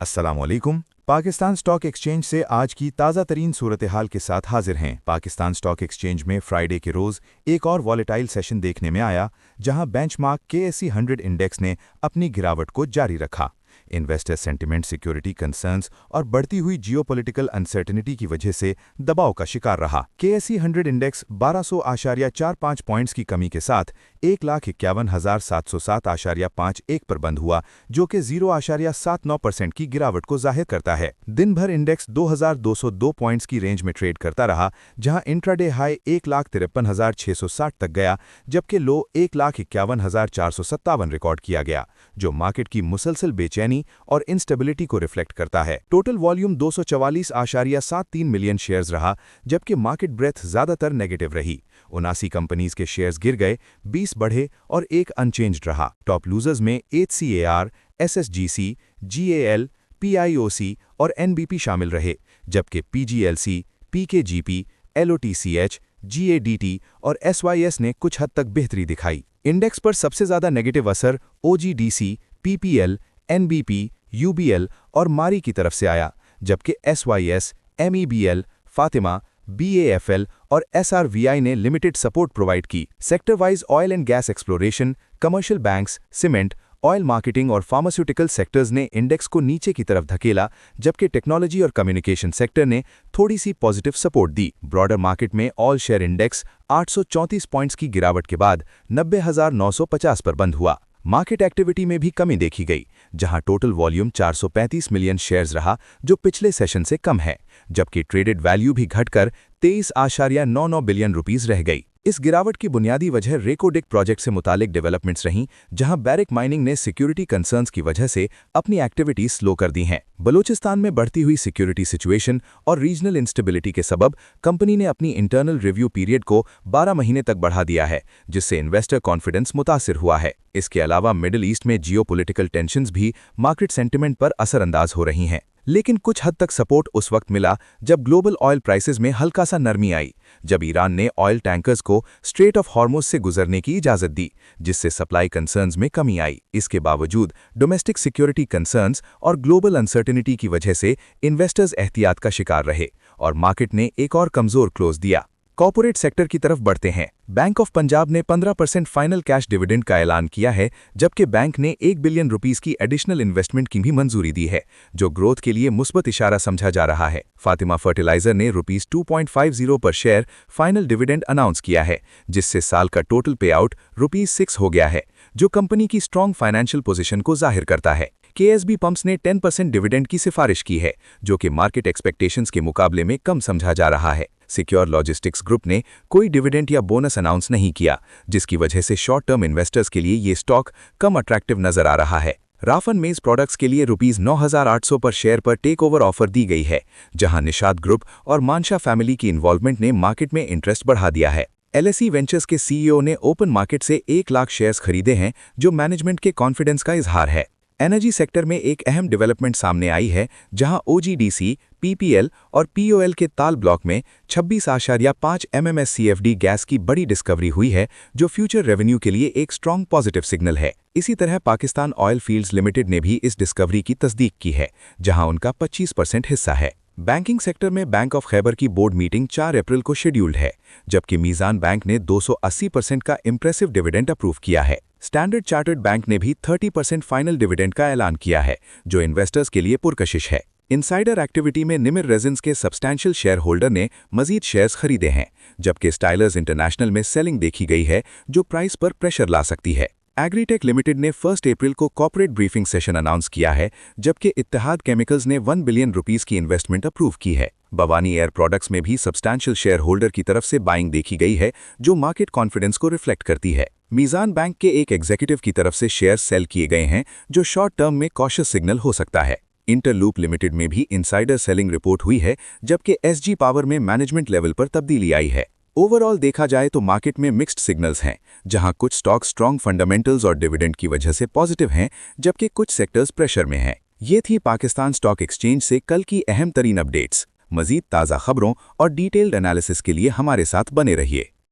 अस्सलामुअलैकुम। Pakistan stock exchange से आज की ताज़ा तरीन सूरत हाल के साथ हाजिर हैं। पाकिस्तान स्टॉक एक्सचेंज में फ्राइडे के रोज़ एक और वॉलेटाइल सेशन देखने में आया, जहां बेंचमार्क KSE 100 इंडेक्स ने अपनी गिरावट को जारी रखा। इन्वेस्टर सेंटिमेंट, सिक्योरिटी कंसर्न्स और बढ़ती हुई जियोपॉलिटिकल अनसर्टेनिटी की वजह से दबाव का शिकार रहा। KSE 100 इंडेक्स 1200.45 पॉइंट्स की कमी के साथ 1,51,707.51 पर बंद हुआ, जो कि 0.79% की गिरावट को जाहिर करता है। दिन भर इंडेक्स 2,202 पॉइंट्स की रेंज में ट्रेड करता रहा, जहां इंट्राडे हाई 1,53,660 तक गया, जबकि लो 1,51,457 रिकॉर्ड किया गया, जो मार्केट की मुसलसल बेचैनी और इंस्टेबिलिटी को रिफ्लेक्ट करता है। टोटल वॉल्यूम 244.73 मिलियन शेयर्स रहा, जबकि मार्केट ब्रेथ ज्यादातर नेगेटिव रही। 79 कंपनीज के शेयर्स गिर गए, 20 बढ़े और एक अनचेंज्ड रहा। टॉप लूजर्स में HCAR, SSGC, GAL, PIOC और NBP शामिल रहे, जबकि PGLC, PKGP, LOTCH, GADT और SYS ने कुछ हद तक बेहतरी दिखाई। इंडेक्स पर सबसे ज्यादा नेगेटिव असर OGDC, PPL, NBP, UBL और मारी की तरफ से आया, जबकि SYS, MEBL, फातिमा, BAFL और SRVI ने लिमिटेड सपोर्ट प्रोवाइड की। Sector wise oil and gas exploration, commercial banks, cement, oil marketing और फार्मास्यूटिकल सेक्टर्स ने इंडेक्स को नीचे की तरफ धकेला, जबकि टेक्नोलॉजी और कम्युनिकेशन सेक्टर ने थोड़ी सी पॉजिटिव सपोर्ट दी। ब्रॉडर मार्केट में ऑल शेयर इंडेक्स 834 पॉइंट्स की गिरावट के बाद 90,950 पर बंद हुआ। मार्केट एक्टिविटी में भी कमी देखी गई, जहां टोटल वॉल्यूम 435 मिलियन शेयर्स रहा, जो पिछले सेशन से कम है, जबकि ट्रेडेड वैल्यू भी घटकर 23.99 बिलियन रुपीस रह गई। इस गिरावट की बुनियादी वजह रेको डिक प्रोजेक्ट से मुतालिक डेवलपमेंट्स रहीं, जहां बैरिक माइनिंग ने सिक्योरिटी कंसर्न्स की वजह से अपनी एक्टिविटीज स्लो कर दी हैं। बलूचिस्तान में बढ़ती हुई सिक्योरिटी सिचुएशन और रीजनल इंस्टेबिलिटी के सबब कंपनी ने अपनी इंटरनल रिव्यू पीरियड को 12 महीने तक बढ़ा दिया है, जिससे इन्वेस्टर कॉन्फिडेंस मुतासिर हुआ है। इसके अलावा मिडिल ईस्ट में जियोपॉलिटिकल टेंशन्स भी मार्केट सेंटिमेंट पर असरअंदाज हो रही हैं। लेकिन कुछ हद तक सपोर्ट उस वक्त मिला जब ग्लोबल ऑयल प्राइसेस में हल्का सा नरमी आई, जब ईरान ने ऑयल टैंकर्स को स्ट्रेट ऑफ हॉर्मुज से गुजरने की इजाजत दी, जिससे सप्लाई कंसर्न्स में कमी आई। इसके बावजूद डोमेस्टिक सिक्योरिटी कंसर्न्स और ग्लोबल अनसर्टेनिटी की वजह से इन्वेस्टर्स एहतियात का शिकार रहे और मार्केट ने एक और कमजोर क्लोज दिया। कॉर्पोरेट सेक्टर की तरफ बढ़ते हैं। बैंक ऑफ पंजाब ने 15% फाइनल कैश डिविडेंड का ऐलान किया है, जबकि बैंक ने 1 बिलियन रुपीस की एडिशनल इन्वेस्टमेंट की भी मंजूरी दी है, जो ग्रोथ के लिए मुस्बत इशारा समझा जा रहा है। फातिमा फर्टिलाइजर ने रुपीस 2.50 पर शेयर फाइनल डिविडेंड अनाउंस किया है, जिससे साल का टोटल पे आउट रुपीस 6 हो गया है, जो कंपनी की स्ट्रॉन्ग फाइनेंशियल पोजीशन को जाहिर करता है। KSB पंप्स ने 10% डिविडेंड की सिफारिश की है, जो कि मार्केट एक्सपेक्टेशंस के मुकाबले में कम समझा जा रहा है। सिक्योर लॉजिस्टिक्स ग्रुप ने कोई डिविडेंड या बोनस अनाउंस नहीं किया, जिसकी वजह से शॉर्ट टर्म इन्वेस्टर्स के लिए ये स्टॉक कम अट्रैक्टिव नजर आ रहा है। राफन मेज प्रोडक्ट्स के लिए रुपीस 9,800 पर शेयर पर टेक ओवर ऑफर दी गई है, जहां निषाद ग्रुप और मानशा फैमिली की इन्वॉल्वमेंट ने मार्केट में इंटरेस्ट बढ़ा दिया है। LSE वेंचर्स के CEO ने ओपन मार्केट से 1 लाख शेयर्स खरीदे हैं, जो मैनेजमेंट के कॉन्फिडेंस का इजहार है। एनर्जी सेक्टर में एक अहम डेवलपमेंट सामने आई है, जहां OGDC, PPL और POL के ताल ब्लॉक में 26.5 MMSCFD गैस की बड़ी डिस्कवरी हुई है, जो फ्यूचर रेवेन्यू के लिए एक स्ट्रॉन्ग पॉजिटिव सिग्नल है। इसी तरह पाकिस्तान ऑयल फील्ड्स लिमिटेड ने भी इस डिस्कवरी की तस्दीक की है, जहां उनका 25% हिस्सा है। बैंकिंग सेक्टर में बैंक ऑफ खैबर की बोर्ड मीटिंग 4 अप्रैल को शेड्यूल्ड है, जबकि मीज़ान बैंक ने 280% का इंप्रेसिव डिविडेंड अप्रूव किया है। स्टैंडर्ड चार्टर्ड बैंक ने भी 30% फाइनल डिविडेंड का ऐलान किया है, जो इन्वेस्टर्स के लिए पुरकशिश है। इनसाइडर एक्टिविटी में निमिर रेजिन्स के सब्सटैंशियल शेयर होल्डर ने मजीद शेयर्स खरीदे हैं, जबकि स्टाइलर्स इंटरनेशनल में सेलिंग देखी गई है, जो प्राइस पर प्रेशर ला सकती है। एग्रीटेक लिमिटेड ने 1 अप्रैल को कॉर्पोरेट ब्रीफिंग सेशन अनाउंस किया है, जबकि इत्तेहाद केमिकल्स ने 1 बिलियन रुपीस की इन्वेस्टमेंट अप्रूव की है। भवानी एयर प्रोडक्ट्स में भी सब्सटैंशियल शेयर होल्डर की तरफ से बाइंग देखी गई है, जो मार्केट कॉन्फिडेंस को रिफ्लेक्ट करती है। मीज़ान बैंक के एक एग्जीक्यूटिव की तरफ से शेयर सेल किए गए हैं, जो शॉर्ट टर्म में कॉशियस सिग्नल हो सकता है। इंटरलूप लिमिटेड में भी इनसाइडर सेलिंग रिपोर्ट हुई है, जबकि SG पावर में मैनेजमेंट लेवल पर तब्दीली आई है। ओवरऑल देखा जाए तो मार्केट में मिक्स्ड सिग्नल्स हैं, जहां कुछ स्टॉक स्ट्रॉन्ग फंडामेंटल्स और डिविडेंड की वजह से पॉजिटिव हैं, जबकि कुछ सेक्टर्स प्रेशर में हैं। ये थी पाकिस्तान स्टॉक एक्सचेंज से कल की अहम तरीन अपडेट्स। मजीद ताज़ा खबरों और डिटेल्ड एनालिसिस के लिए हमारे साथ बने रहिए।